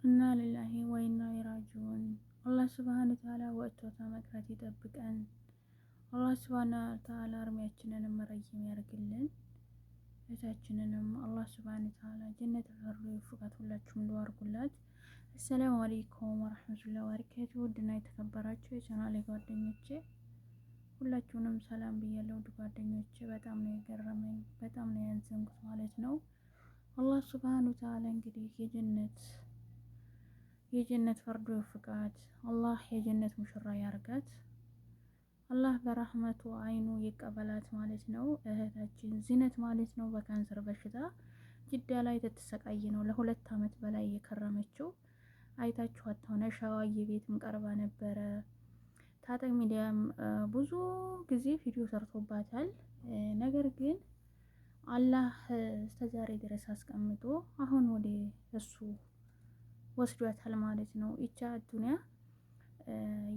እና ሊላሂ ወኢና ኢራጂዑን። አላህ ሱብሃነሁ ወተዓላ ወጥቶ ከመቅረት ይጠብቀን። አላህ ሱብሃነሁ ወተዓላ እርሜያችንንም ረጅም ያርግልን። እህታችንንም አላህ ሱብሃነሁ ወተዓላ ጀነት ፈርዶ ይወፍቃት። ሁላችሁም ዱአ አድርጉላት። አሰላሙ አለይኩም ወራህመቱላሂ ወበረካቱ። ውድና የተከበራችሁ የቻናሌ ጓደኞቼ ሁላችሁንም ሰላም ብያለሁ። ውድ ጓደኞቼ በጣም ነው የገረመኝ፣ በጣም ነው ያዘንኩት ማለት ነው። አላህ ሱብሃነሁ ወተዓላ እንግዲህ የጀነት ፈርዶ ይወፍቃት። አላህ የጀነት ሙሽራ ያርጋት። አላህ በረህመቱ አይኑ ይቀበላት ማለት ነው። እህታችን ዚነት ማለት ነው በካንሰር በሽታ ጅዳ ላይ ተተሰቃይ ነው ለ2 አመት በላይ የከረመችው። አይታችኋት ሆነ ሸዋዬ ቤትም ቀርባ ነበረ። ታጠቅ ሚዲያም ብዙ ጊዜ ቪዲዮ ሰርቶባታል። ነገር ግን አላህ እስከዛሬ ድረስ አስቀምጦ አሁን ወደ እሱ ወስዷታል ማለት ነው። ይቻ ዱንያ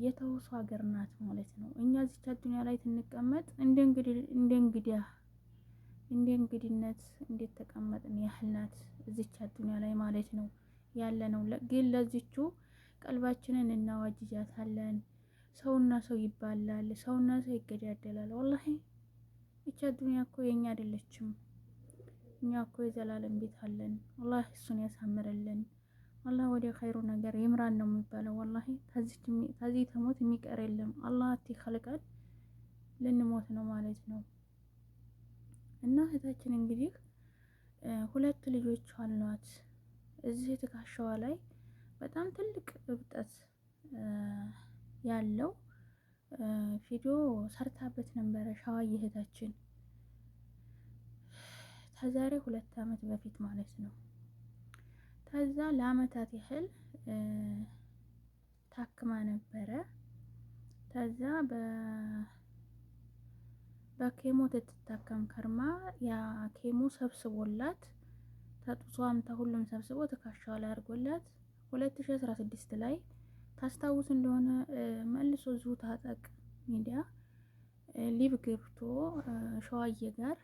የተውሶ ሀገር ናት ማለት ነው። እኛ እዚች ዱንያ ላይ ትንቀመጥ እንደ እንግድነት እንዴት ተቀመጥን ያህል ናት እዚች ዱንያ ላይ ማለት ነው ያለ ነው። ግን ለዚቹ ቀልባችንን እናዋጅጃታለን። ሰውና ሰው ይባላል፣ ሰውና ሰው ይገዳደላል። ወላሂ ይቻ ዱንያ እኮ የኛ አይደለችም። እኛ እኮ የዘላለም ቤት አለን። አላህ እሱን ያሳምርልን። አላህ ወደ ኸይሩ ነገር ይምራን ነው የሚባለው። ወላሂ ከዚህ ተሞት የሚቀር የለም። አላህ ይኸልቀን ልንሞት ነው ማለት ነው። እና እህታችን እንግዲህ 2 ልጆች አሏት። እዚህ ትከሻዋ ላይ በጣም ትልቅ እብጠት ያለው ቪዲዮ ሰርታበት ነበረ ሸዋዬ እህታችን ከዛሬ 2 አመት በፊት ማለት ነው። ከዛ ለአመታት ያህል ታክማ ነበረ። ከዛ በኬሞ ትታከም ከርማ ያ ኬሞ ሰብስቦላት ተጡሷም ተሁሉም ሰብስቦ ትከሻዋ ላይ አድርጎላት 2016 ላይ ታስታውስ እንደሆነ መልሶ ዙ ታጠቅ ሚዲያ ሊቭ ገብቶ ሸዋዬ ጋር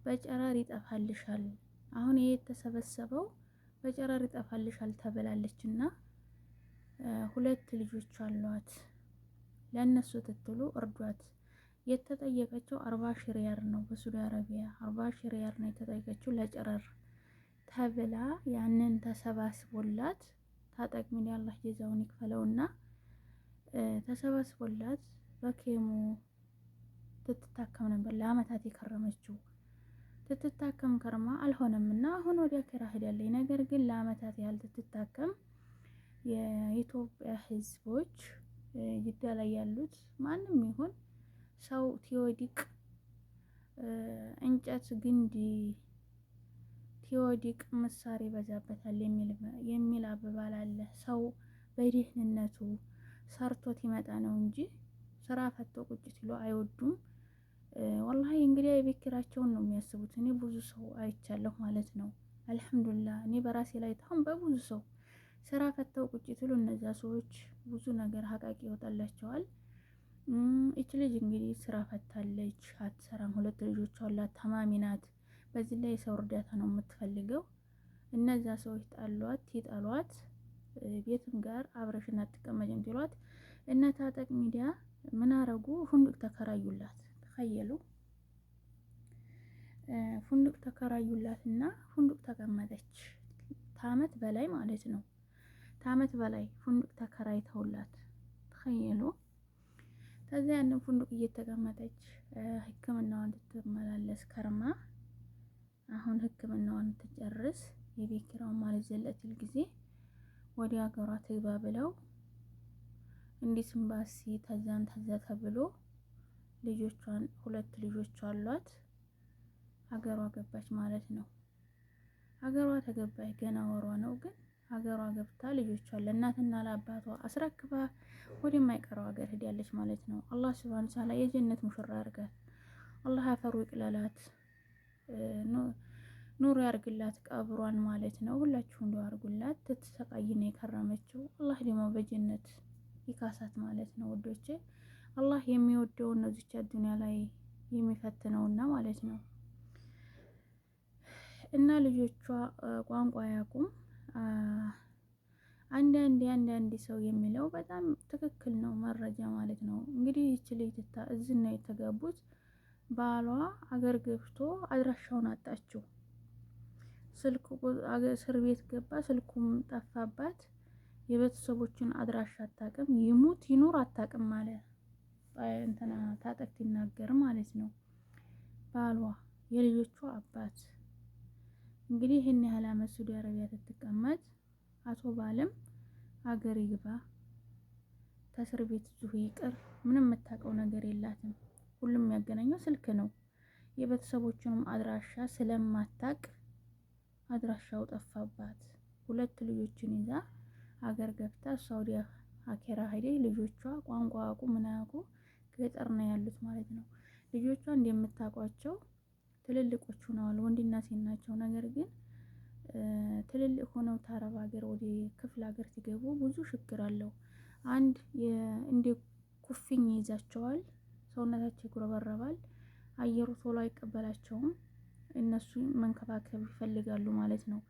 በጨረር ይጠፋልሻል፣ አሁን ይሄ የተሰበሰበው በጨረር ይጠፋልሻል ተብላለችና 2 ልጆች አሏት። ለነሱ ትትሉ እርዷት። የተጠየቀችው 40 ሺህ ሪያል ነው በሳዑዲ አረቢያ 40 ሺህ ሪያል ነው የተጠየቀችው ለጨረር ተብላ ያንን ተሰባስቦላት ታጠቅ ምን ያላህ ጀዛውን ይክፈለውና ተሰባስቦላት በኬሞ ትታከም ነበር ለአመታት የከረመችው። ትታከም ከርማ አልሆነምና አሁን ወደ አኺራ ሄዳለች። ነገር ግን ለአመታት ያህል ትታከም የኢትዮጵያ ህዝቦች ጅዳ ላይ ያሉት ማንም ይሁን ሰው ቲወዲቅ እንጨት ግንድ ቲወዲቅ ምሳር ይበዛበታል የሚል አባባል አለ። ሰው በደህንነቱ ሰርቶት ይመጣ ነው እንጂ ስራ ፈቶ ቁጭ ሲሉ አይወዱም። ወላሂ እንግዲህ የቤት ኪራያቸውን ነው የሚያስቡት። እኔ ብዙ ሰው አይቻለሁ ማለት ነው። አልሐምዱሊላህ እኔ በራሴ ላይ ታም በብዙ ሰው ስራ ፈተው ቁጭ ሲሉ እነዛ ሰዎች ብዙ ነገር ሀቃቂ ይወጣላቸዋል። እቺ ልጅ እንግዲህ ስራ ፈታለች፣ አትሰራም። 2 ልጆች አሏት፣ ታማሚ ናት። በዚህ ላይ የሰው እርዳታ ነው የምትፈልገው። እነዛ ሰዎች ጣሏት፣ ይጣሏት፣ ቤትም ጋር አብረሽና አትቀመጭም ሲሏት እነ ታጠቅ ሚዲያ ምን አረጉ? ፉንዱቅ ተከራዩላት። ተኸየሉ ፉንዱቅ ተከራዩላትና ፉንዱቅ ተቀመጠች። ከአመት በላይ ማለት ነው። ከአመት በላይ ፉንዱቅ ተከራይተውላት ተኸየሉ። ከዛ ያንን ፉንዱቅ እየተቀመጠች ህክምናዋን ትመላለስ ከርማ አሁን ህክምናዋን ትጨርስ የቤት ኪራዩን ማለት ዘለtil ጊዜ ወደ ሀገሯ ትግባ ብለው እንዲህ ስምባሲ ተዛም ተዛ ተብሎ ልጆቿን 2 ልጆች አሏት ሀገሯ ገባች ማለት ነው። ሀገሯ ተገባች ገና ወሯ ነው። ግን ሀገሯ ገብታ ልጆቿን ለእናትና ለአባቷ አስረክባ ወደማይቀረው ሀገር ሄዳለች ማለት ነው። አላህ ሱብሃነሁ ወተዓላ የጀነት ሙሽራ ያርጋት። አላህ አፈሩ ይቅለላት፣ ኑር ያርግላት ቀብሯን ማለት ነው። ሁላችሁም ዱአ አድርጉላት። ትተሰቃይ ነው የከረመችው። አላህ ደግሞ በጀነት ይካሳት ማለት ነው። ወዶቼ አላህ የሚወደውን ነው እዚች ዱንያ ላይ የሚፈትነውና ማለት ነው። እና ልጆቿ ቋንቋ ያቁም አንዳንድ ሰው የሚለው በጣም ትክክል ነው፣ መረጃ ማለት ነው። እንግዲህ ይች ልጅ እዚህ ነው የተጋቡት። ባሏ አገር ገብቶ አድራሻውን አጣችው። ስልኩ እስር ቤት ገባ፣ ስልኩም ጠፋባት። የቤተሰቦችን አድራሻ አታውቅም። ይሙት ይኑር አታውቅም አለ እንትና ታጠቅ ሲናገር ማለት ነው። ባሏ የልጆቿ አባት እንግዲህ ይህን ያህል አመት ሳውዲ አረቢያ ትቀመጥ፣ አቶ ባልም አገር ይግባ፣ ከእስር ቤት ዙሁ ይቅር፣ ምንም የምታውቀው ነገር የላትም። ሁሉም የሚያገናኘው ስልክ ነው። የቤተሰቦቹንም አድራሻ ስለማታቅ አድራሻው ጠፋባት። 2 ልጆችን ይዛ አገር ገብታ ሳውዲ አኬራ ሄደ። ልጆቿ ቋንቋ አያውቁ ምን አያውቁ፣ ገጠር ነው ያሉት ማለት ነው። ልጆቿ እንደምታውቋቸው ትልልቆች ሆነዋል፣ ወንድና ሴት ናቸው። ነገር ግን ትልልቅ ሆነው ታረብ ሀገር ወደ ክፍለ ሀገር ሲገቡ ብዙ ችግር አለው። አንድ እንደ ኩፍኝ ይይዛቸዋል፣ ሰውነታቸው ይጉረበረባል፣ አየሩ ቶሎ አይቀበላቸውም። እነሱ መንከባከብ ይፈልጋሉ ማለት ነው።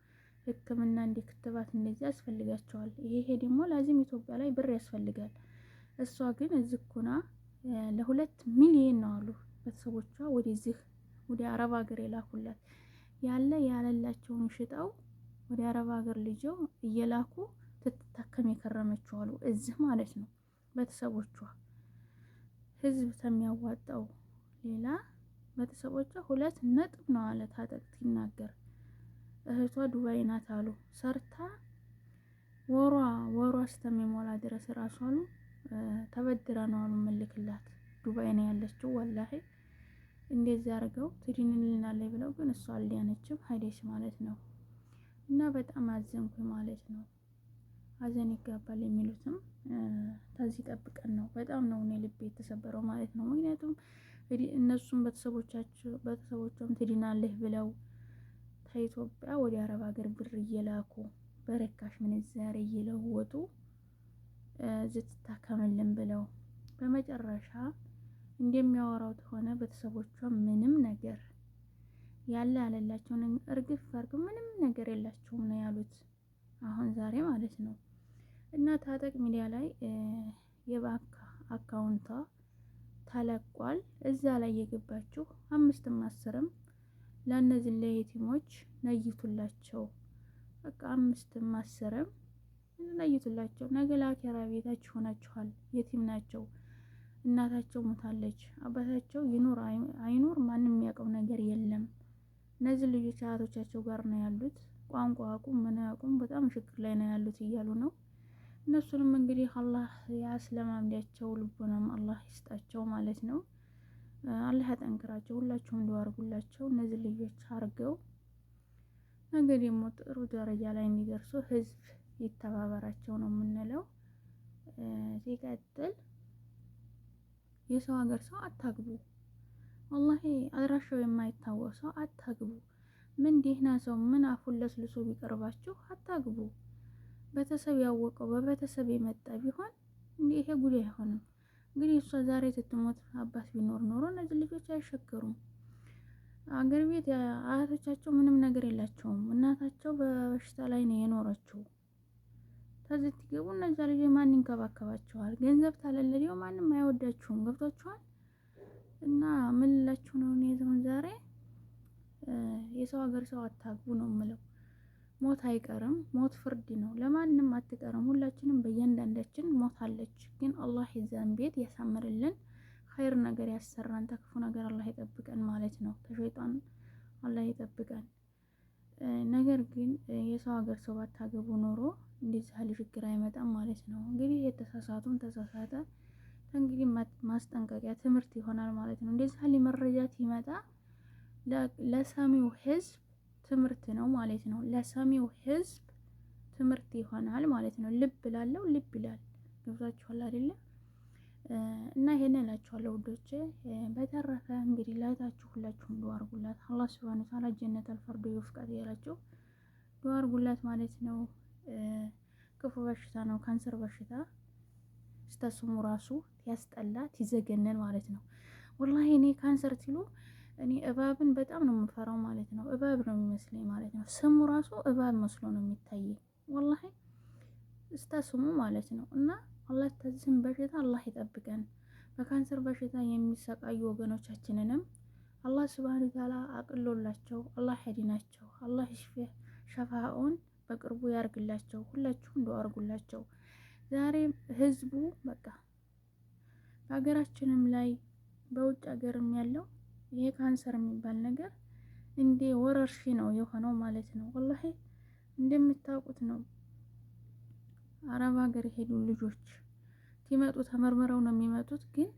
ሕክምና እንደ ክትባት እንደዚህ ያስፈልጋቸዋል። ይሄ ደግሞ ላዚም ኢትዮጵያ ላይ ብር ያስፈልጋል። እሷ ግን እዚህ ኩና ለ2 ሚሊዮን ነው አሉ ቤተሰቦቿ ወደዚህ ወደ አረብ ሀገር የላኩላት። ያለላቸውን ሽጠው ወደ አረብ ሀገር ልጅው እየላኩ ትታከም የከረመችው አሉ እዚህ ማለት ነው። ቤተሰቦቿ ህዝብ ከሚያዋጣው ሌላ ቤተሰቦቿ 2 ነጥብ ነው አለ ታጠቅ ሲናገር። እህቷ ዱባይ ናት አሉ ሰርታ ወሯ እስከሚሞላ ድረስ ራሱ አሉ ተበድራ ነው አሉ መልክላት። ዱባይ ነው ያለችው ወላሂ። እንደዚህ አድርገው ትድንልናለች ብለው ግን እሷ አልዳነችም ሄደች ማለት ነው። እና በጣም አዘንኩኝ ማለት ነው። ሀዘን ይጋባል የሚሉትም ከዚህ ጠብቀን ነው። በጣም ነው እኔ ልቤ የተሰበረው ማለት ነው። ምክንያቱም እነሱም ቤተሰቦቿም ትድናለህ ብለው ከኢትዮጵያ ወደ አረብ ሀገር ብር እየላኩ በረካሽ ምንዛሬ እየለወጡ ዝትታከምልን ብለው በመጨረሻ እንደሚያወራው ከሆነ ቤተሰቦቿ ምንም ነገር ያለላቸውን እርግፍ አድርገው ምንም ነገር የላቸውም ነው ያሉት። አሁን ዛሬ ማለት ነው። እና ታጠቅ ሚዲያ ላይ የባንክ አካውንቷ ተለቋል። እዛ ላይ የገባችሁ 5ም 10ም ለእነዚህ ለየቲሞች ነይቱላቸው። በቃ 5ም 10ም ነይቱላቸው። ነገ ለአኬራ ቤታችሁ ሆናችኋል። የቲም ናቸው። እናታቸው ሞታለች። አባታቸው ይኑር አይኑር ማንም የሚያውቀው ነገር የለም። እነዚህ ልጆች አያቶቻቸው ጋር ነው ያሉት። ቋንቋ አቁም ምን አቁም በጣም ችግር ላይ ነው ያሉት እያሉ ነው። እነሱንም እንግዲህ አላህ ያስለማምዳቸው፣ ልቦናም አላህ ይስጣቸው ማለት ነው። አላህ ያጠንክራቸው። ሁላችሁም ዱአ አድርጉላቸው። እነዚህ ልጆች አርገው ነገ ደግሞ ጥሩ ደረጃ ላይ እንዲደርሱ ህዝብ ይተባበራቸው ነው የምንለው። ሲቀጥል የሰው ሀገር ሰው አታግቡ። ወላሂ አድራሻው የማይታወቅ ሰው አታግቡ። ምን ደህና ሰው ምን አፉን ለስልሶ ቢቀርባችሁ አታግቡ። ቤተሰብ ያወቀው በቤተሰብ የመጣ ቢሆን እንዲህ ይሄ ጉዳይ አይሆንም። እንግዲህ እሷ ዛሬ ስትሞት አባት ቢኖር ኖሮ እነዚህ ልጆች አይሸከሩም። አገር ቤት አያቶቻቸው ምንም ነገር የላቸውም። እናታቸው በበሽታ ላይ ነው የኖረችው። ከዚህ ትገቡ እነዛ ልጆች ማን ይንከባከባቸዋል? ገንዘብ ታለለዲው ማንም አይወዳችሁም። ገብቷችኋል? እና ምን ልላችሁ ነው እኔ ዛሬ የሰው ሀገር ሰው አታግቡ ነው የምለው። ሞት አይቀርም። ሞት ፍርድ ነው። ለማንም አትቀርም። ሁላችንም በእያንዳንዳችን ሞት አለች። ግን አላህ የዛን ቤት ያሳምርልን፣ ኸይር ነገር ያሰራን፣ ተክፉ ነገር አላህ ይጠብቀን ማለት ነው። ከሸይጣን አላህ ይጠብቀን። ነገር ግን የሰው ሀገር ሰው ባታገቡ ኖሮ እንደዚህ ያለ ችግር አይመጣም ማለት ነው። እንግዲህ የተሳሳቱን ተሳሳተ። እንግዲህ ማስጠንቀቂያ ትምህርት ይሆናል ማለት ነው። እንደዚህ ያለ መረጃ ሲመጣ ለሰሚው ህዝብ ትምህርት ነው ማለት ነው። ለሰሚው ህዝብ ትምህርት ይሆናል ማለት ነው። ልብ ላለው ልብ ይላል። ገብታችኋል አይደለ? እና ይሄንን እላችኋለሁ ውዶቼ። በተረፈ እንግዲህ ላይታችሁ ሁላችሁም ዱአ አድርጉላት። አላህ ሱብሃነሁ ወተዓላ ጀነተል ፈርዶስ ይወፍቃት ያላችሁ ዱአ አድርጉላት ማለት ነው። ክፉ በሽታ ነው፣ ካንሰር በሽታ ስተስሙ ራሱ ያስጠላት ይዘገነን ማለት ነው። ወላሂ እኔ ካንሰር ሲሉ እኔ እባብን በጣም ነው የምፈራው ማለት ነው። እባብ ነው የሚመስለኝ ማለት ነው። ስሙ ራሱ እባብ መስሎ ነው የሚታየኝ። ወላሂ እስታስሙ ማለት ነው። እና አላህ ተዝም በሽታ አላህ ይጠብቀን። በካንሰር በሽታ የሚሰቃዩ ወገኖቻችንንም አላህ ሱብሃነሁ ወተዓላ አቅሎላቸው አላህ ያድናቸው። አላህ ሸፋኡን በቅርቡ ያርግላቸው። ሁላችሁም ዱአ አርጉላቸው። ዛሬ ህዝቡ በቃ በሀገራችንም ላይ በውጭ ሀገርም ያለው ይሄ ካንሰር የሚባል ነገር እንደ ወረርሺ ነው የሆነው ማለት ነው። ወላሂ እንደምታውቁት ነው። አረብ ሀገር የሄዱ ልጆች ሲመጡ ተመርምረው ነው የሚመጡት። ግን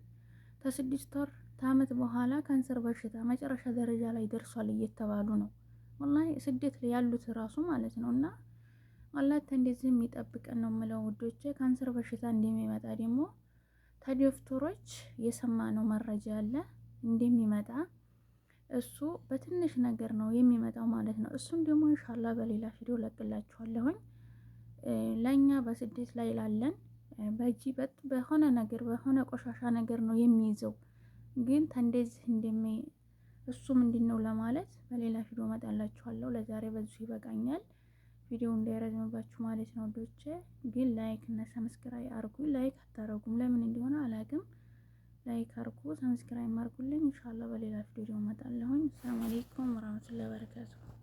ከ6 ወር ከአመት በኋላ ካንሰር በሽታ መጨረሻ ደረጃ ላይ ደርሷል እየተባሉ ነው። ወላሂ ስደት ላይ ያሉት ራሱ ማለት ነው። እና አላህ እንደዚህ የሚጠብቀን ነው የምለው ውዶቼ። ካንሰር በሽታ እንደሚመጣ ደግሞ ከዶክተሮች የሰማነው መረጃ አለ እንደሚመጣ። እሱ በትንሽ ነገር ነው የሚመጣው ማለት ነው። እሱን ደግሞ ኢንሻአላህ በሌላ ቪዲዮ ለቅላችኋለሁኝ። ለኛ በስደት ላይ ላለን በእጅ በሆነ ነገር በሆነ ቆሻሻ ነገር ነው የሚይዘው። ግን እንደዚህ እሱ ምንድነው ለማለት በሌላ ቪዲዮ መጣላችኋለሁ። ለዛሬ በዚሁ ይበቃኛል። ቪዲዮ እንዳይረዝምባችሁ ማለት ነው ወዶቼ። ግን ላይክ እና ሰብስክራይብ አርጉ። ላይክ አታረጉም ለምን እንደሆነ አላውቅም። ላይክ አርጉ፣ ሰብስክራይብ አርጉልኝ። ኢንሻአላህ በሌላ ቪዲዮ እመጣለሁኝ። ሰላም አለይኩም ወራህመቱላሂ ወበረካቱ።